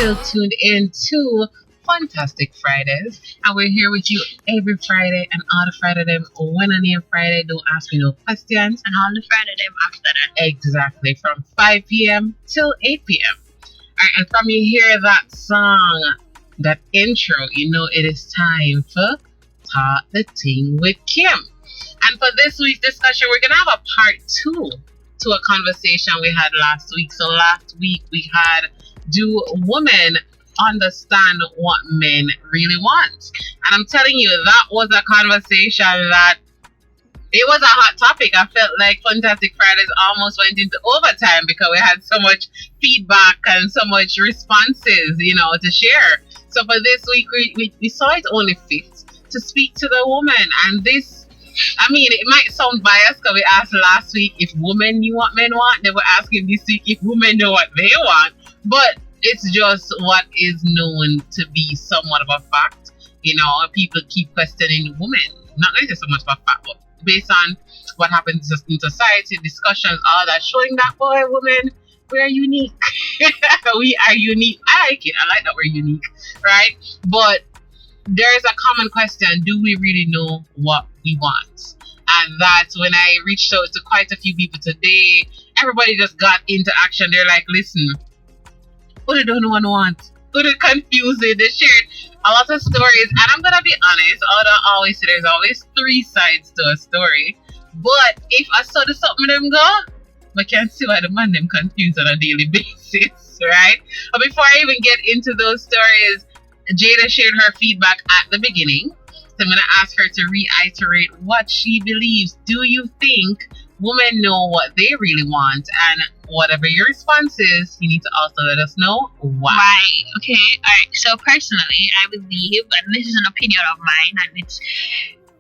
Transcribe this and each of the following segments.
still tuned in to Funtastic Fridays, and we're here with you every Friday, and all the Friday them when I name Friday, don't ask me no questions, and all the Friday them after that. Exactly, from 5 p.m. till 8 p.m. Alright, and from you hear that song, that intro, you know it is time for Talk the Ting with Kim. And for this week's discussion, we're gonna have a part 2 to a conversation we had last week. So last week we had, do women understand what men really want? And I'm telling you, that was a conversation that it was a hot topic. I felt like Funtastic Fridays almost went into overtime because we had so much feedback and so much responses, you know, to share. So for this week, we saw it only fit to speak to the woman. And this, I mean, it might sound biased because we asked last week if women knew what men want. They were asking this week if women know what they want. But it's just what is known to be somewhat of a fact. You know, people keep questioning women. Not necessarily so much of a fact, but based on what happens in society, discussions, all that, showing that, boy, women, we are unique. We are unique. I like it. I like that we're unique, right? But there is a common question: do we really know what we want? And that's when I reached out to quite a few people today. Everybody just got into action. They're like, listen, what do don't know what I want? What are confusing? They shared a lot of stories, and I'm gonna be honest, although I always say there's always 3 sides to a story. But if I saw the something them go, I can see why the man them confused on a daily basis, right? But before I even get into those stories, Jada shared her feedback at the beginning. So I'm gonna ask her to reiterate what she believes. Do you think women know what they really want? And whatever your response is, you need to also let us know why. Right. Okay. All right. So personally, I believe, and this is an opinion of mine, and it's,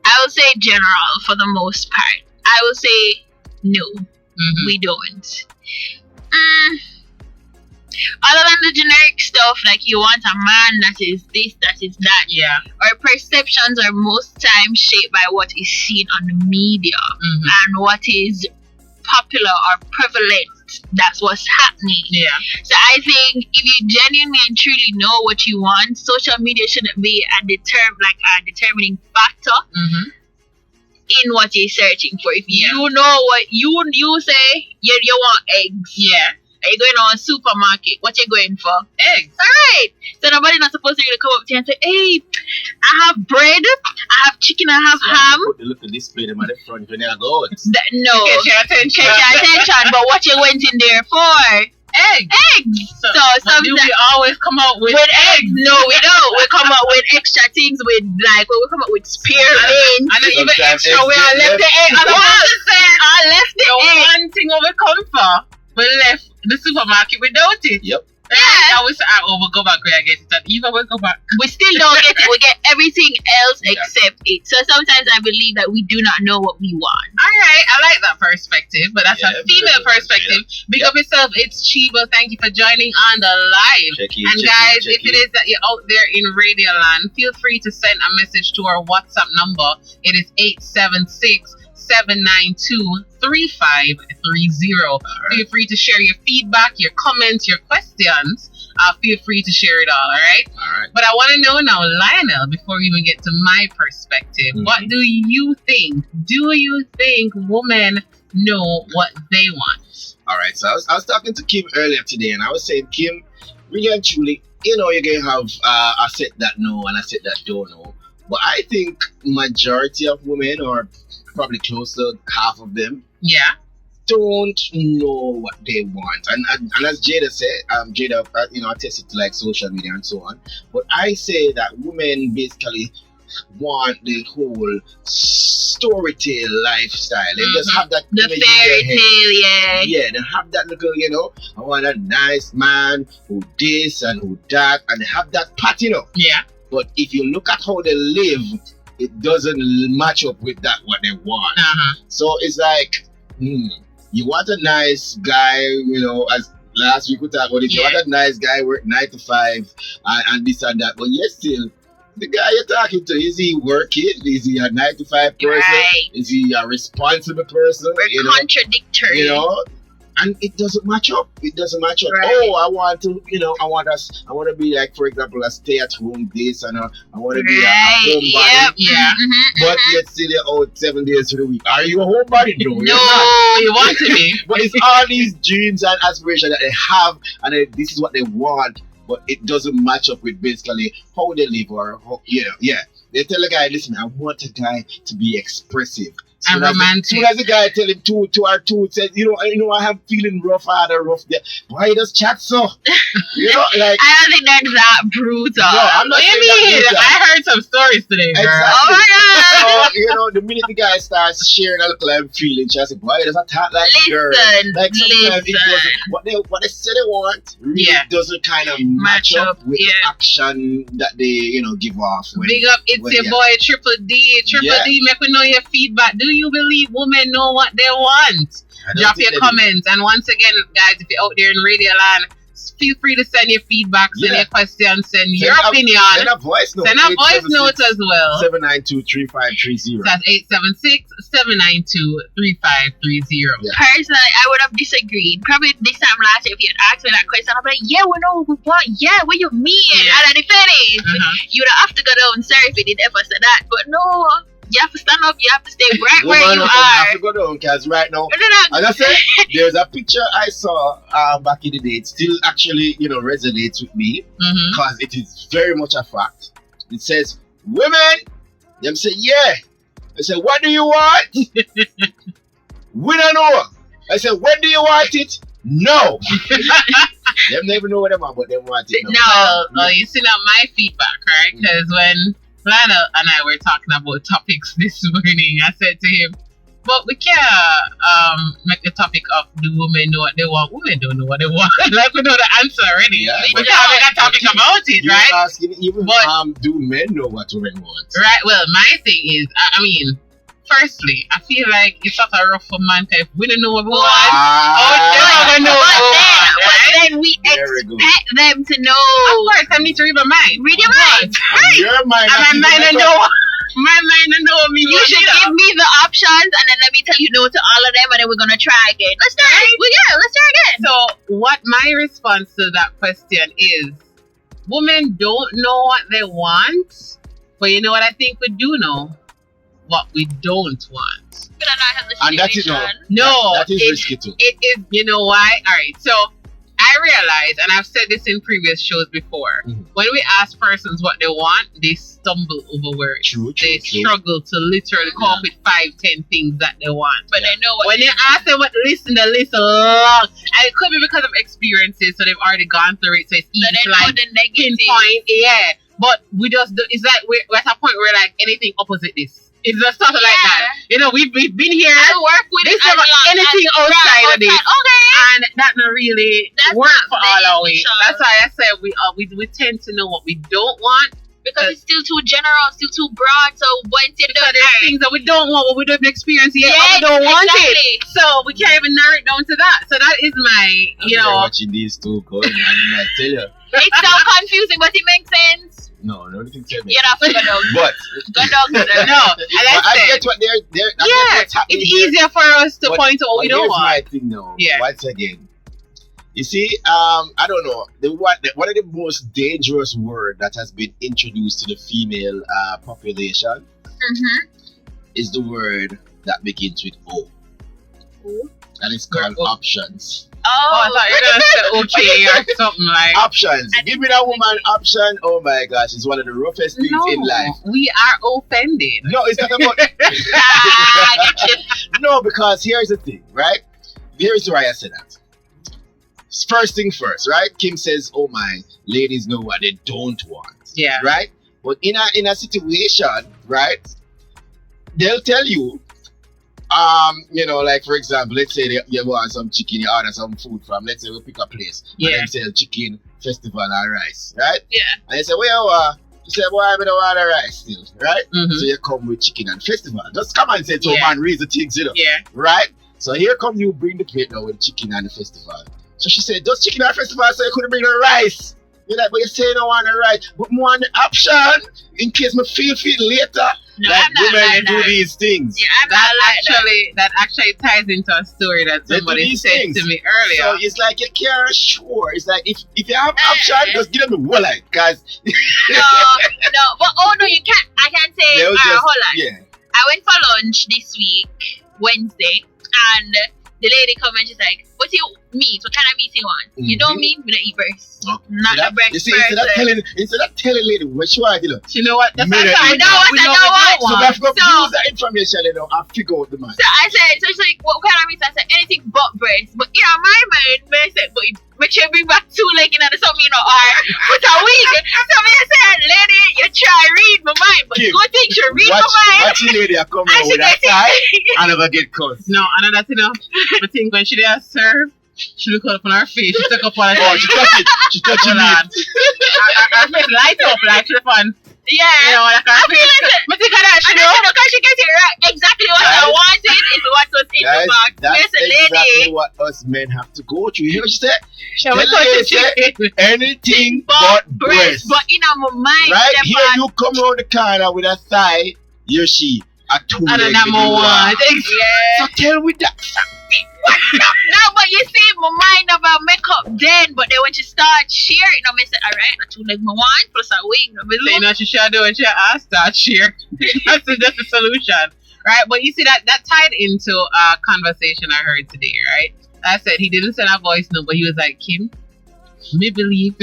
I will say general for the most part. I will say no, we don't. Other than the generic stuff, like you want a man that is this, that is that. Yeah. Our perceptions are most times shaped by what is seen on the media and what is popular or prevalent. That's what's happening. Yeah. So I think if you genuinely and truly know what you want, social media shouldn't be a determining factor in what you're searching for. If you know what you say, you want eggs. Yeah. Are you going on a supermarket? What you going for? Eggs. Alright. So nobody's not supposed to really come up to you and say, hey, I have bread, I have chicken, I have ham. Put the little display them at the front when they go out. No. Catch your attention. But what you went in there for? Eggs. So sometimes do we always come out with eggs? No, we don't. We come up with extra things with we come up with spearmint. And then even extra we eggs are left the egg. I left the egg. One thing we come for, we left the supermarket without it. Yep. I always say, we'll go back where I get it. And even we go back, we still don't get it. We get everything else except it. So sometimes I believe that we do not know what we want. Alright, I like that perspective, but that's a female perspective. Big up yourself, it's Chiba. Thank you for joining on the live. Guys, if it is that you're out there in Radio Land, feel free to send a message to our WhatsApp number. It is 876-792-3530. Feel free to share your feedback, your comments, your questions. Feel free to share it all right? But I want to know now, Lionel, before we even get to my perspective, what do you think? Do you think women know what they want? Alright, so I was talking to Kim earlier today, and I was saying, Kim, really and truly, you know, you're going to have a set that know and a set that don't know. But I think majority of women, or probably close to half of them, don't know what they want. And as Jada said, Jada, attested to like social media and so on. But I say that women basically want the whole storytale lifestyle. They just have that the image fairy in their tale, head. Yeah, they have that little, I want a nice man who this and who that, and they have that part, Yeah. But if you look at how they live, it doesn't match up with that what they want. So it's like, you want a nice guy, as last week we talked about it. You want a nice guy, work 9 to 5 and this and that. But yet still, the guy you're talking to, is he working? Is he a 9 to 5 person? Right. Is he a responsible person? We're contradictory. and it doesn't match up. It doesn't match up. Right. Oh, I want to, I want to be like, for example, a stay-at-home this, and I want to be a homebody. Yep. Yeah. But yet still you're out 7 days of the week. Are you a homebody? No, you're not. No, you want to be. But it's all these dreams and aspirations that they have, and this is what they want, but it doesn't match up with basically how they live or how, They tell a guy, listen, I want a guy to be expressive. And romantic. Soon as the guy tell him two says, I have feeling rough, I had a rough day. Why he just chat so? Like I don't think that's that brutal. No, I'm not saying that brutal. I heard some stories today, girl. Exactly. Oh my God. So, the minute the guy starts sharing a little feeling, she says, why does that talk like girl? Like sometimes it doesn't what they say they want really doesn't kind of match up with the action that they, give off. Big up, it's your boy Triple D. Triple D, make we know your feedback. Do you believe women know what they want? Drop your comments. And once again, guys, if you're out there in Radio Land, feel free to send your feedback, send your questions, send your opinion. Send a voice note. Send a voice note as well. 792-3530. That's 876-792-3530. Personally, I would have disagreed. Probably this time last year, if you had asked me that question, I'd be like, yeah, we know what we want. Yeah, what you mean? And I defend it. You would have to go down. Sorry if you did ever say that. But no. You have to stand up. You have to stay right where you are. You have to go down, because right now, as I said, there's a picture I saw back in the day. It still actually, resonates with me, because it is very much a fact. It says, women, them say, yeah. I said, what do you want? We don't know. I said, when do you want it? No. Them never know what they want, but they want it. No. You see now my feedback, right? Because when Lana and I were talking about topics this morning, I said to him, but we can't make the topic of do women know what they want? Women don't know what they want. Like we know the answer already. Yeah, we can't make a topic about it, you're right? Asking even do men know what women want? Right. Well, my thing is, I mean, firstly, I feel like it's not a rough for mankind. We don't know what we want. They don't know what we want. But then we expect them to know. Of course, I need to read my mind. Read your mind. Right. Your mind. And my mind know. My mind know me. You should give me the options, and then let me tell you no to all of them, and then we're gonna try again. Let's try. Let's try again. So, what my response to that question is, women don't know what they want, but you know what I think we do know? What we don't want. And that is that is risky too. It is, you know why? Alright, so I realize, and I've said this in previous shows before, when we ask persons what they want, they stumble over words. They struggle to literally come up with 5-10 things that they want. But they know what when you ask them what the list long. And it could be because of experiences, so they've already gone through it, so it's easy to like pinpoint. But we just do, it's like we're at a point where like anything opposite this. It's just stuff like that. We've been here. I work with this never anything outside of this. Okay. And that not really work for all our way. That's why I said we tend to know what we don't want. Because it's still too general, still too broad. So once you do there's things that we don't want, what we don't experience yet, but we don't want it. So we can't even narrow it down to that. So that is my, I'm watching these two going, and I tell you. It's so confusing, but it makes sense. No, the only thing to You're not for go down. But I get what they're what's happening. It's easier for us to point out what we don't want. My thing though. Yeah. Once again, you see, I don't know. One of the most dangerous word that has been introduced to the female population is the word that begins with O. And it's called options. I thought you were going to say okay or something like options. Giving a woman option, oh my gosh, it's one of the roughest things in life. We are offended. No, it's not about No, because here's the thing, right? Here's why I said that. First thing first, right? Kim says, oh my, ladies know what they don't want. Yeah. Right? But in a situation, right, they'll tell you, like for example, let's say you want some chicken, you order some food from, let's say we pick a place and they sell chicken, festival and rice, right? Yeah. And you say, well, you say, boy, I don't want the rice still, right? So you come with chicken and festival. Just come and say to a man, raise the things, Yeah. Right? So here come you bring the plate now with chicken and the festival. So she said, just chicken and festival, so you couldn't bring the rice. You're like, but you say you don't want to write, but more on the option in case me feel later. No, Like I'm not women like do that. these things. Yeah, I'm not like that. That actually ties into a story that They do somebody these said things. to me earlier. So it's like you can't sure. It's like if you have option, just give them the wallet, cause No, but no, you can't. I can say, they'll just hold on. yeah. I went for lunch this week, Wednesday, and the lady come and she's like, "What you meat? What kind of meat you want? You don't mean we don't eat breast, Okay. not the breast You see, instead of telling lady what she want, You know what? That's Me what that I eat know. that. We I know know what what. so you if I So- use that information, I figure out the man. So I said, so she's like, what kind of meat? I said, anything but breast. But yeah, my mind, I said, but if you bring back 2 legs and something, or put a wig. So I said, lady, you try read my mind, but Kim, good thing you read my mind. Watch the lady I come And out she with that gets tie it. and never get cussed. No, another thing. I think when she there serve, she look up on her face. She took up on her Oh, she touch it. She touch it. Hold on. Her face light up like she fun. Yeah. You know, like her face. But think of that, And you know. because she gets it right, exactly what I Guys, wanted is what was in the Guys, box. that's Yes, exactly lady. what us men have to go through. You hear what she said? She was Tell the lady, touching say, chicken. anything but breast. But in my mind, Right them here, part- you come around the corner with a thigh. You're she. A 2 And leg number with you one. are. Yeah. So tell me that. No, but you see, my mind about makeup then, but then when she start sharing, I said, alright, I 2 leg my one plus a wing. So you know what she should do when she asked that cheer. That's just the solution. Right? But you see that tied into a conversation I heard today, right? I said he didn't send a voice note, but he was like, Kim, me believe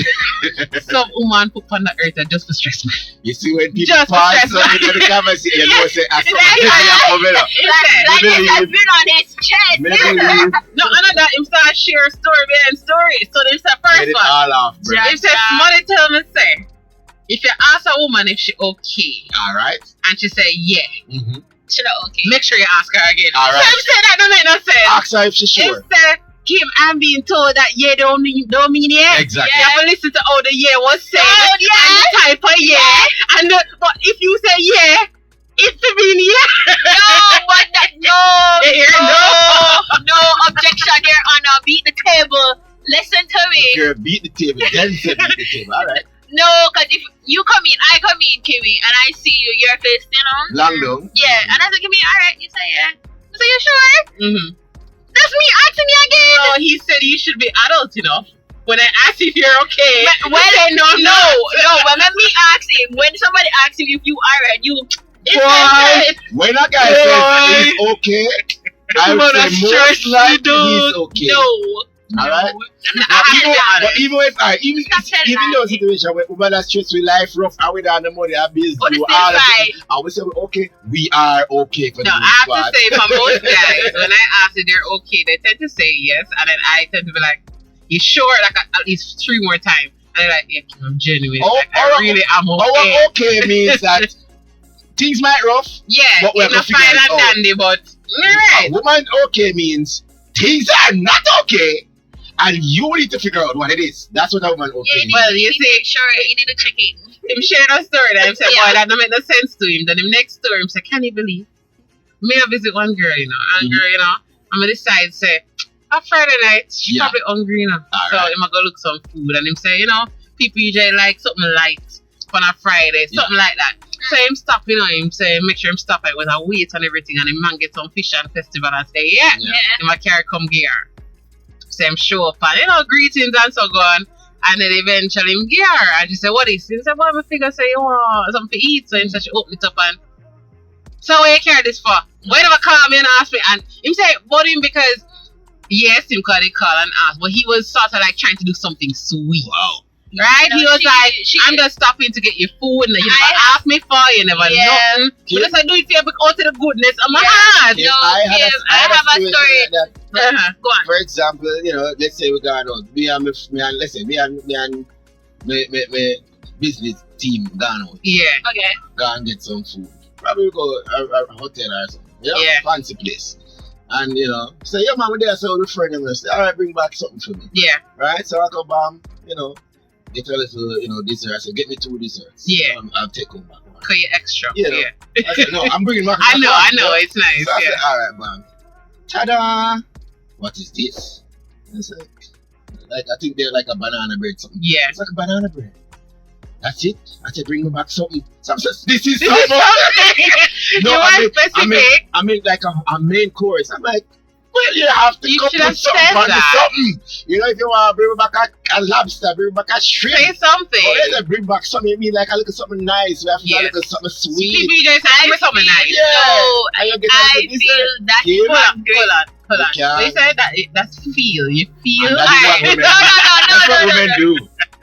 some woman put on the earth just for stress me. You see when people Just pass stress, something in the conversation, you know, say, I saw Like, my like it has been on his chest. Me believe. No, another him start share story behind story. So there's the Get first it one. all off, bro. Yeah. If says somebody tell me say, if you ask a woman if she okay, All right. and she say yeah, Mm-hmm. Should I okay? make sure you ask her again. All right. So if say that don't make no sense. Ask her if she's sure. If say Kim, I'm being told that yeah don't mean yeah. Exactly. You have to listen to how the yeah was said Oh, and yeah. the type of yeah. And but if you say yeah, it's to mean yeah. No, but Here, no objection there, Anna. Beat the table. Listen to me. Girl, beat the table. Then say beat the table. All right. No, because if you come in, I come in, Kimmie, and I see you, your face, you know? Long down. Yeah, and I say, Kimmie, alright, you say yeah. I say, you sure? Mm-hmm. That's me asking you again. No, he said you should be adult enough. When I ask if you're okay, Well, you say no. when me ask him, when somebody asks him if you alright, you... It's Boy. like, When a guy Boy. says he's okay, I would But say stress most me, likely dude. he's okay. no. All right. No. Even Stop telling even that. those situations where women are stressed with life rough and we don't have the money and bills But do it's all still of fine. it, I would say okay, we are okay for the No, I most have part. to say for most guys, when I ask if they're okay, they tend to say yes, and then I tend to be like, "You sure?" Like at least 3 more times, and they're like, "Yeah, Kim, I'm genuine. Like, I really am okay." Our okay means that things might rough. Yeah, But we're it's not gonna figure fine it and out. dandy, but alright. A woman okay means things are not okay, and you need to figure out what it is. That's what a woman okay Yeah, means. Well, you see, sure, you need to check it. him share a story that him say, Yeah. "Boy, that don't make no sense to him." Then him next story, him say, "Can you believe?" Me I visit one girl, you know, and girl, you know, I'm gonna decide say, "A Friday night, she Yeah. probably hungry, you know." So Alright. him a go look some food, and him say, you know, people usually like something light on a Friday, something like that. So him stop, you know, him say, make sure him stop it with a weight and everything, and him man get some fish and festival and say, yeah, Yeah. him a carry come gear. So him show up and, you know, greetings and so on. And then eventually him gear, and she said, what is it? He said, well, my figure say, you want something to eat. So him said, she open it up and, so where you carry this for? Why you never call me and ask me? And him say, but him because, yes, him call, they call and ask, but he was sort of like trying to do something sweet. Wow. Right? No, he was she- like, she- I'm just stopping to get your food, and you never I- ask me for, you never Yeah. nothing. Yeah. But I do it for you because of the goodness of my Yeah. heart. If No, I had Kim, I have a situation story. like that, Uh-huh. Go on. for example, you know, let's say we got out, me and let's say me and my business team gone out, Yeah. Okay. go and get some food. Probably go a hotel or something, you know, Yeah. fancy place. And you know, say, yeah man, we're there, so the friend and say, alright, bring back something for me. Yeah. Right? So I go bam, you know, get a little, you know, dessert. I say, get me 2 desserts. Yeah. I'll take them back. Because you're extra. Yeah. Yeah. I said, no, I'm bringing back. I know, back I know. one, It's nice. So I said, Yeah. alright, bam. Ta-da! What is this? I said, like I think they're like a banana bread something. Yeah. It's like a banana bread. That's it. I said, bring me back something. So I said, this is something. You are specific. I mean like a main course. I'm like, well, you have to You come should with have something. said Man, that. something. You know, if you want to bring me back a lobster, bring me back a shrimp. Say something. Or let's bring back something. You mean like a little something nice. We have to Yes. have a little something sweet. Stevie just said, "Give me something nice." Yeah. No, And you get I something feel decent. that Yeah. was great. Hold on. You They said that's feel. You feel. And that's what women do. That's what women do.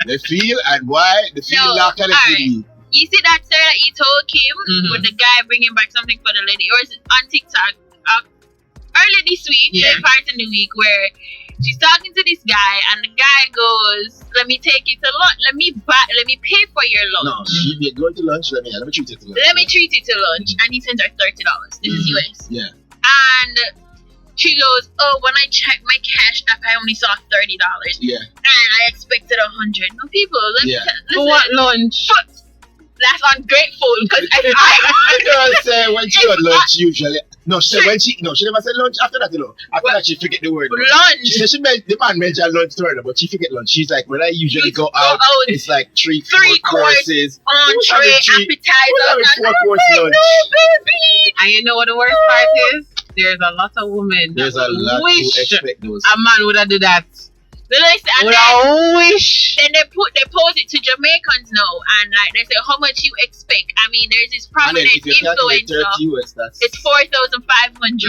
They feel and why they feel No, like that alright. to me. You see that story that you told Kim Mhm. with the guy bringing back something for the lady, or is it on TikTok? Earlier this week, Yeah. part in the week, where she's talking to this guy, and the guy goes, "Let me take you to lunch. Let me pay for your No, lunch. she be going to lunch. Let me treat it to lunch. Let me treat you to lunch." And he sends her $30. This is Mhm. US. Yeah. And she goes, "Oh, when I checked my cash app, I only saw $30, Yeah. and I expected 100. No, people, let me Yeah. For listen. what lunch? That's ungrateful because I The girl say when she got lunch usually. No, she said when she never said lunch after that, you know. After that she forget the word lunch. lunch. She said the man mentioned lunch to her, but she forget lunch. She's like, when I usually You go go out, out, it's like three three courses. Entree, Who's having appetizer, 4-course lunch? baby. And you know what the worst part is? There's a lot of women There's a that would lot wish to expect those. a man would have do that. Listen, and Would then, have wish. then they pose it to Jamaicans now, and like they say, how much you expect? I mean, there's this And then prominent if you calculate influencer. 30 US, that's It's 4,500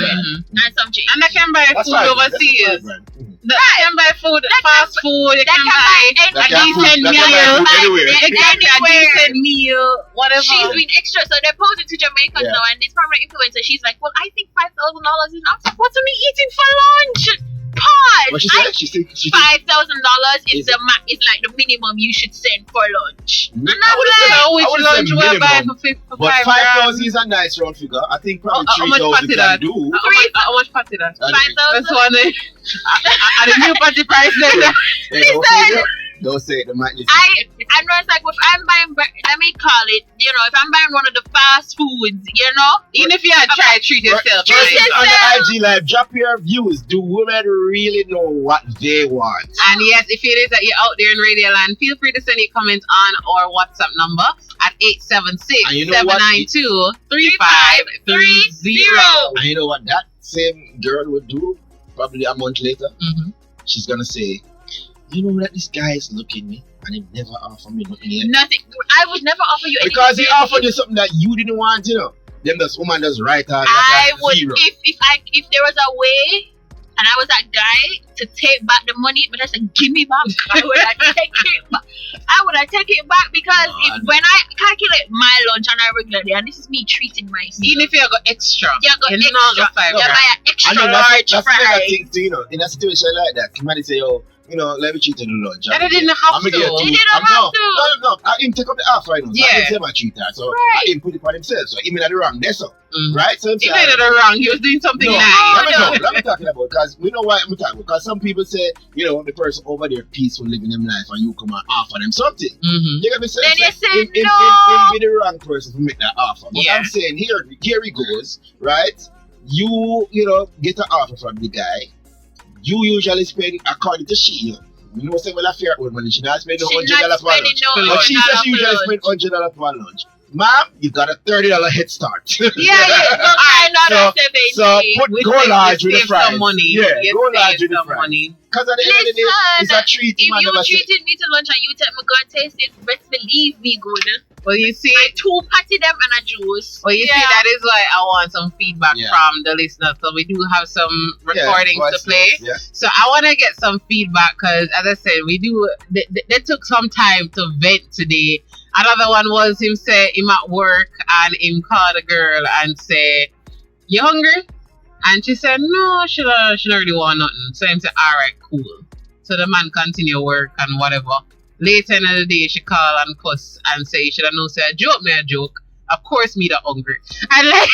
Mhm. and some change. And I can buy that's food fine. overseas. That's fine, man. I can buy food, That fast food. You that can can buy buy That a can decent food- that can buy meal. food anywhere. Exactly, a Anywhere. decent meal, whatever. She's been extra, so they pose it to Jamaicans Yeah. now, and this prominent influencer, she's like, "Well, I think $5,000 is enough. What's me eating for lunch?" Pause. What she I said? She think $5,000 is Is the is like the minimum you should send for lunch. And I I'm would've like, said- So which I would've said lunch will I buy minimum. for But 5 5,000 is a nice round figure. I think probably How much 3,000 party can that? do. How much party that? And- 5,000. That's one. At the new party price then. Hey, don't say it. Don't say it. They might listen. I know it's like if I'm buying, let me call it, if I'm buying one of the fast foods, Even if you had tried to treat yourself. Treat First, yourself. on the IG live, drop your views. Do women really know what they want? And yes, if it is that you're out there in Radio Land, feel free to send your comments on our WhatsApp number at And you know what? 876-792-3530. And you know what that same girl would do? Probably a month later, Mhm. she's gonna say, "You know that this guy is looking me, and he never offered me nothing yet nothing. I would never offer you anything. because he offered you something that you didn't want. Them this woman does right out. I would zero. if there was a way and I was that guy to take back the money, but I said, "Give me back." I would have take it back. I would have take it back because when I calculate my lunch on a regular day, and this is me treating myself. Even if you go extra. You go you're extra. not gonna find You out. buy an extra I know large that's the fry. thing too, in a situation like that, somebody say, "Oh, let me treat you to lunch." And I didn't have to. You didn't have to. No. I didn't take up the offer, So Yeah. I didn't say my treat her. So I didn't put it for himself. So he made it wrong. That's all. Mhm. Right? So I'm He saying, made it wrong. He was doing something no, nice. let me talking about, because we know why I'm talking about. Because some people say, the person over there peaceful living them life, and you come and offer them something. Mhm. You get me saying? Then you say Him no. be the wrong person to make that offer. But Yeah. I'm saying here he goes, right? You get an offer from the guy. You usually spend according to she. You know say well, I fear old money. She not spend no She $100 not for spending lunch. no But she says $100 she usually for spend lunch. $100 for lunch. Ma'am, you got a $30 head start. Yeah, go find another 70. So go large with the save fries. some money. Yeah, You go large save with the some fries. money. Because at the end of the day, it's a treat. If Man, you never say- treated me to lunch and you take me go and taste it, best believe me good. Well, you see, I two patty them and a juice. see, that is why I want some feedback Yeah. from the listeners. So we do have some recordings to voice play. notes, yeah. So I want to get some feedback because, as I said, they took some time to vent today. Another one was him say him at work and him called a girl and say, "You hungry?" And she said, "No, she don't really want nothing." So him said, "All right, cool." So the man continue work and whatever. Later in the day, she call and cuss and say, "You should have known, say a joke. Of course, me that hungry." And like,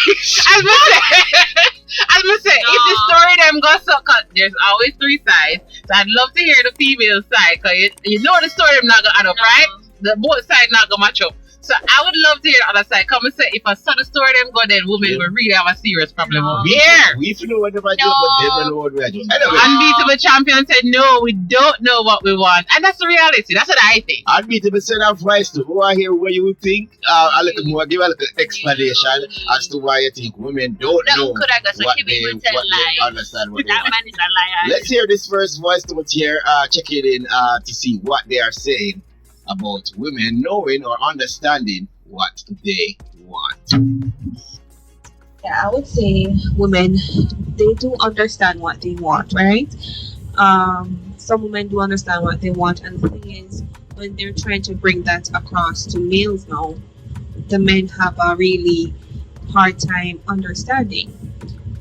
as me say, if the story them go so cut, there's always three sides. So I'd love to hear the female side, because you know the story them not gonna add up, right? The both side not gonna match up. So I would love to hear the other side. Come and say if a son story them go, then women will really have a serious problem over here. We know what they do, but they don't know what we do. Anyway, Unbeatable champion said no, we don't know what we want, and that's the reality. That's what I think. Unbeatable said that voice to who are here what you would think. A little more, give a little explanation as to why you think women don't know what they understand. What that man is a liar. Let's hear this first voice to here. Check it in to see what they are saying about women knowing or understanding what they want. Yeah, I would say women, they do understand what they want, right? Some women do understand what they want, and the thing is, when they're trying to bring that across to males now, the men have a really hard time understanding.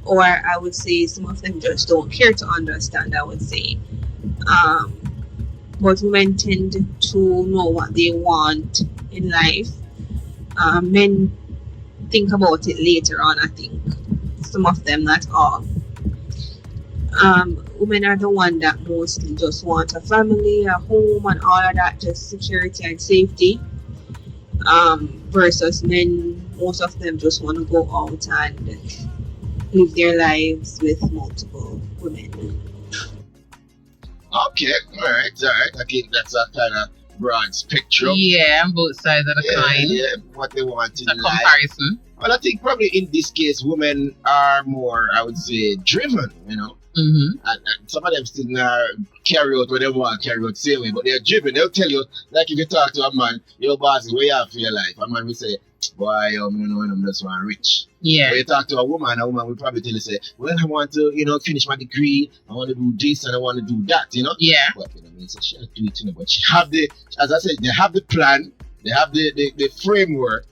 Or I would say some of them just don't care to understand, I would say. But women tend to know what they want in life. Men think about it later on, I think. Some of them, not all. Women are the one that mostly just want a family, a home, and all of that, just security and safety. Versus men, most of them just want to go out and live their lives with multiple women. Okay, all right. I think that's a kind of broad spectrum. Yeah, on both sides of the coin. Yeah, what they want in a life. Comparison. Well, I think probably in this case, women are more, I would say, driven, Mm-hmm. And some of them still carry out what they want to carry out the same way, but they're driven. They'll tell you, like if you talk to a man, your boss is what you have for your life. A man will say, boy, I'm just one rich. Yeah. When you talk to a woman will probably tell you, say, well, I want to, finish my degree, I want to do this and I want to do that, Yeah. But, so she'll do it, but she have as I said, they have the plan, they have the framework,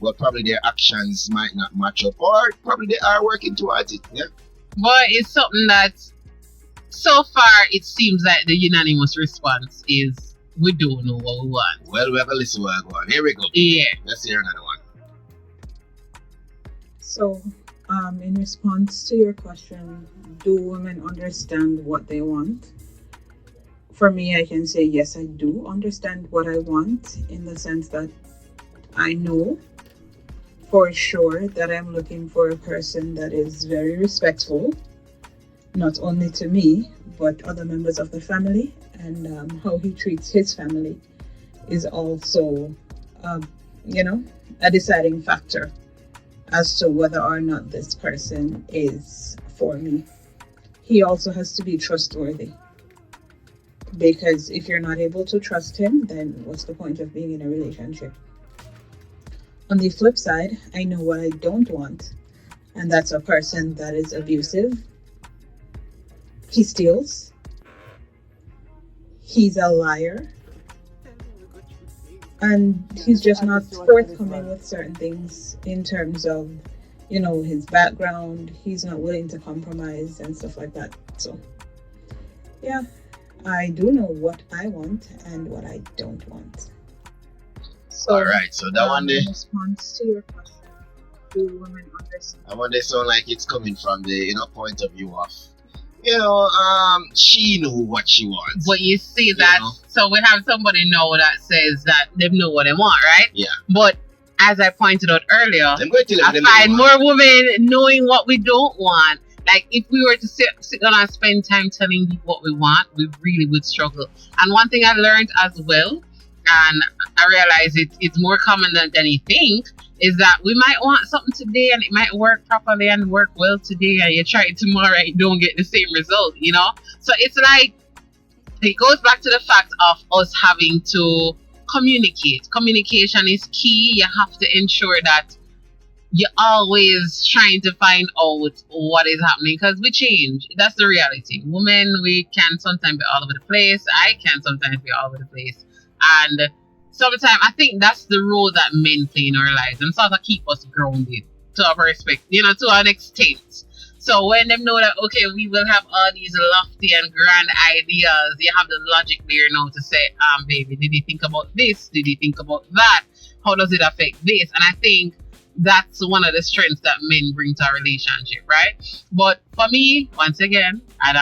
but probably their actions might not match up, or probably they are working towards it, yeah? But it's something that, so far, it seems like the unanimous response is, we don't know what we want. Well, we have to listen to what I want. Here we go. Yeah. Let's hear another one. So, in response to your question, do women understand what they want? For me, I can say yes, I do understand what I want, in the sense that I know for sure that I'm looking for a person that is very respectful, not only to me, but other members of the family, and how he treats his family is also, a deciding factor as to whether or not this person is for me. He also has to be trustworthy, because if you're not able to trust him, then what's the point of being in a relationship? On the flip side, I know what I don't want, and that's a person that is abusive. He steals. He's a liar. And he's just not forthcoming with certain things in terms of, his background. He's not willing to compromise and stuff like that. So, yeah, I do know what I want and what I don't want. So, all right, so that one there. In response to your question, do women understand? That one they sound like it's coming from the point of view of, she knew what she wants. But you see that, so we have somebody now that says that they know what they want, right? Yeah. But as I pointed out earlier, I find more women knowing what we don't want. Like, if we were to sit down and spend time telling people what we want, we really would struggle. And one thing I learned as well, and I realize it's more common than you think, is that we might want something today and it might work properly and work well today, and you try it tomorrow and you don't get the same result, So it's like, it goes back to the fact of us having to communicate. Communication is key. You have to ensure that you're always trying to find out what is happening, because we change. That's the reality. Women, we can sometimes be all over the place. I can sometimes be all over the place. And sometimes I think that's the role that men play in our lives, and sort of keep us grounded to our perspective, to an extent. So when them know that, okay, we will have all these lofty and grand ideas, you have the logic there now to say, baby, did you think about this? Did you think about that? How does it affect this? And I think that's one of the strengths that men bring to a relationship, right? But for me, once again, I'm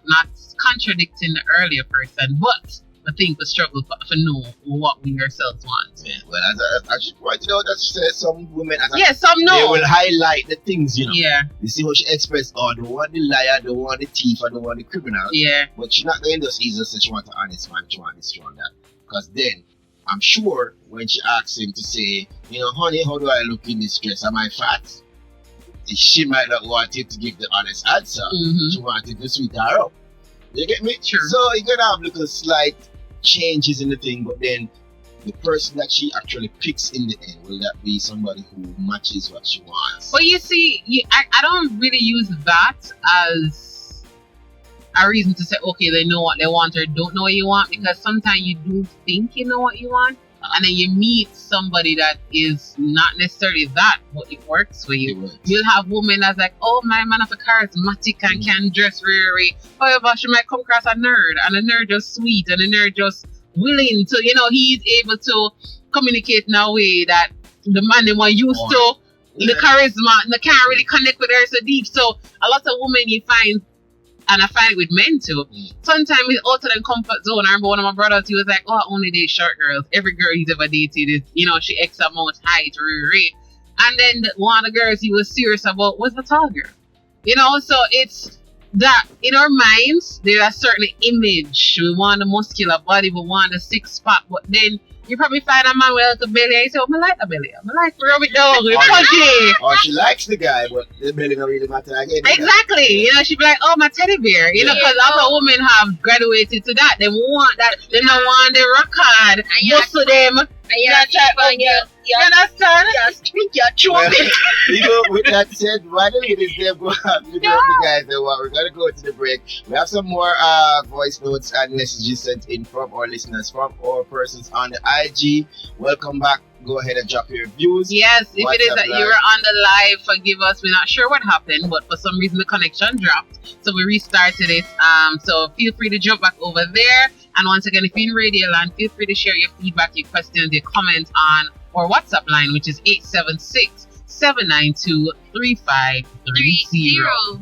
not contradicting the earlier person, but I think we struggle for know what we ourselves want. Yeah, well, as you pointed out, that she said some women, Some they know. will highlight the things, you know. Yeah, You see how she expressed, oh, I don't want the liar, I don't want the thief, I don't want the criminal. yeah. But she's not going to just easily say she wants an honest man, she wants this, she wants that. Because then, I'm sure when she asks him to say, you know, honey, how do I look in this dress? Am I fat? She might not want him to give the honest answer. Mm-hmm. She wanted to sweet her up. You get me? Sure. So you're gonna have little slight changes in the thing, but then the person that she actually picks in the end, will that be somebody who matches what she wants? Well, you see, I don't really use that as a reason to say, okay, they know what they want or don't know what you want, because sometimes you do think you know what you want, and then you meet somebody that is not necessarily that, but it works for you. You'll have women that's like, oh, my man of a charismatic and can dress very. However, she might come across a nerd, and a nerd just sweet, and a nerd just willing to, you know, he's able to communicate in a way that the man they want used to, the charisma, they can't really connect with her so deep. So a lot of women you find, and I find it with men too, sometimes it's out of their comfort zone. I remember one of my brothers, he was like, oh, I only date short girls. Every girl he's ever dated is, you know, she X amount height, and then one of the girls he was serious about was a tall girl. You know, so it's that in our minds, there's a certain image. We want a muscular body, we want a six-pack, but then you probably find a man with a belly and you say, oh, I like a belly. I like to rub it down, pudgy. Or she likes the guy, but the belly don't really matter again. Exactly. You know, she'd be like, oh, my teddy bear. You know, because other women have graduated to that. They want that. They don't want the rock hard. Muscle them. You understand? You're choking. You know, with that said, why don't you just go out with the guys that want? We're going to go to the break. We have some more voice notes and messages sent in from our listeners, from our persons on the IG. Welcome back. Go ahead and drop your views. Yes, if it is that you were on the live, forgive us. We're not sure what happened, but for some reason the connection dropped. So we restarted it. So feel free to jump back over there. And once again, if you're in Radio Land, feel free to share your feedback, your questions, your comments on our WhatsApp line, which is 876-792-3530.